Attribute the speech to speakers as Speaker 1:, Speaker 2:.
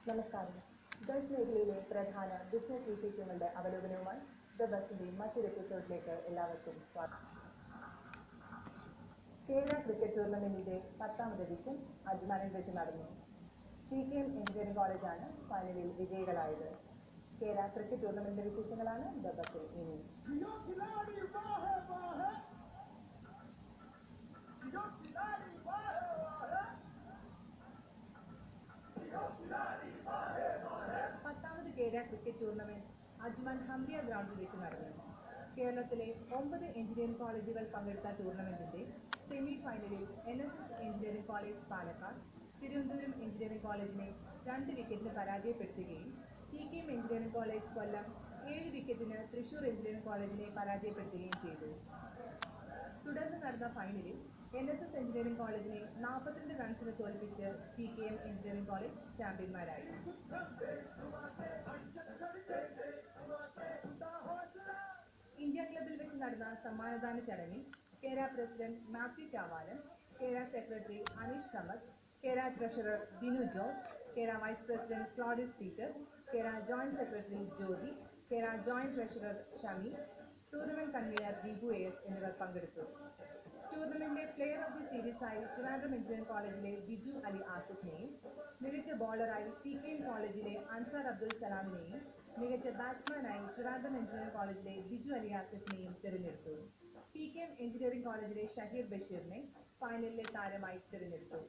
Speaker 1: നമസ്കാരം. ഗൾഫ് മേഖലയിലെ പ്രധാന ബിസിനസ് വിശേഷങ്ങളുടെ അവലോകനവുമായി ദ ബസിന്റെ മറ്റൊരു എപ്പിസോഡിലേക്ക് എല്ലാവർക്കും സ്വാഗതം. കേരള ക്രിക്കറ്റ് ടൂർണമെന്റിന്റെ 10ാമത് എഡിഷൻ അജ്മാനിൽ വെച്ച് നടന്നു. TKM എഞ്ചിനീയറിംഗ് കോളേജാണ് ഫൈനലിൽ വിജയികളായത്. കേരള ക്രിക്കറ്റ് ടൂർണമെന്റിന്റെ വിശേഷങ്ങളാണ് ദ ബസിൽ ഇനി. കേരള ക്രിക്കറ്റ് ടൂർണമെന്റ് അജ്മാൻ ഹംറിയ ഗ്രൗണ്ടിൽ വെച്ച് നടന്നു. കേരളത്തിലെ 9 എഞ്ചിനീയറിംഗ് കോളേജുകൾ പങ്കെടുത്ത ടൂർണമെന്റിന്റെ സെമി ഫൈനലിൽ NSS engineering college Palakkad Thiruvananthapuram engineering കോളേജിനെ 2 വിക്കറ്റിന് പരാജയപ്പെടുത്തുകയും TKM എഞ്ചിനീയറിംഗ് കോളേജ് കൊല്ലം 7 വിക്കറ്റിന് തൃശൂർ എഞ്ചിനീയറിംഗ് കോളേജിനെ പരാജയപ്പെടുത്തുകയും ചെയ്തു. തുടർന്ന് നടന്ന ഫൈനലിൽ NSS എഞ്ചിനീയറിംഗ് കോളേജിനെ 42 റൺസിന് തോൽപ്പിച്ച് TKM എഞ്ചിനീയറിംഗ് കോളേജ് ചാമ്പ്യന്മാരായി. ഇന്ത്യ ക്ലബിൽ വെച്ച് നടന്ന സമ്മാനദാന ചടങ്ങിൽ Kerala president Mathew Chavalan, Kerala secretary Aneesh Samad, Kerala treasurer Binu George, Kerala vice president Claudis Peter, Kerala joint secretary Jyothi, Kerala joint treasurer Shami, tournament convener Deepu AS എന്നിവർ പങ്കെടുത്തു. ടൂർണമെന്റിലെ പ്ലെയർ ഓഫ് ദി സീരീസായി ട്രിവാൻഡ്രം എഞ്ചിനീയറിംഗ് കോളേജിലെ ബിജു അലി ആസിഫിനെയും, മികച്ച ബോളറായി TKM കോളേജിലെ അൻസാർ അബ്ദുൽ സലാമിനെയും, മികച്ച ബാറ്റ്സ്മാനായി ട്രിവാൻഡ്രം എഞ്ചിനീയറിംഗ് കോളേജിലെ ബിജു അലി ആസിഫിനെയും തിരഞ്ഞെടുത്തു. TKM എഞ്ചിനീയറിംഗ് കോളേജിലെ ഷഹീർ ബഷീറിനെ ഫൈനലിലെ താരമായി തിരഞ്ഞെടുത്തു.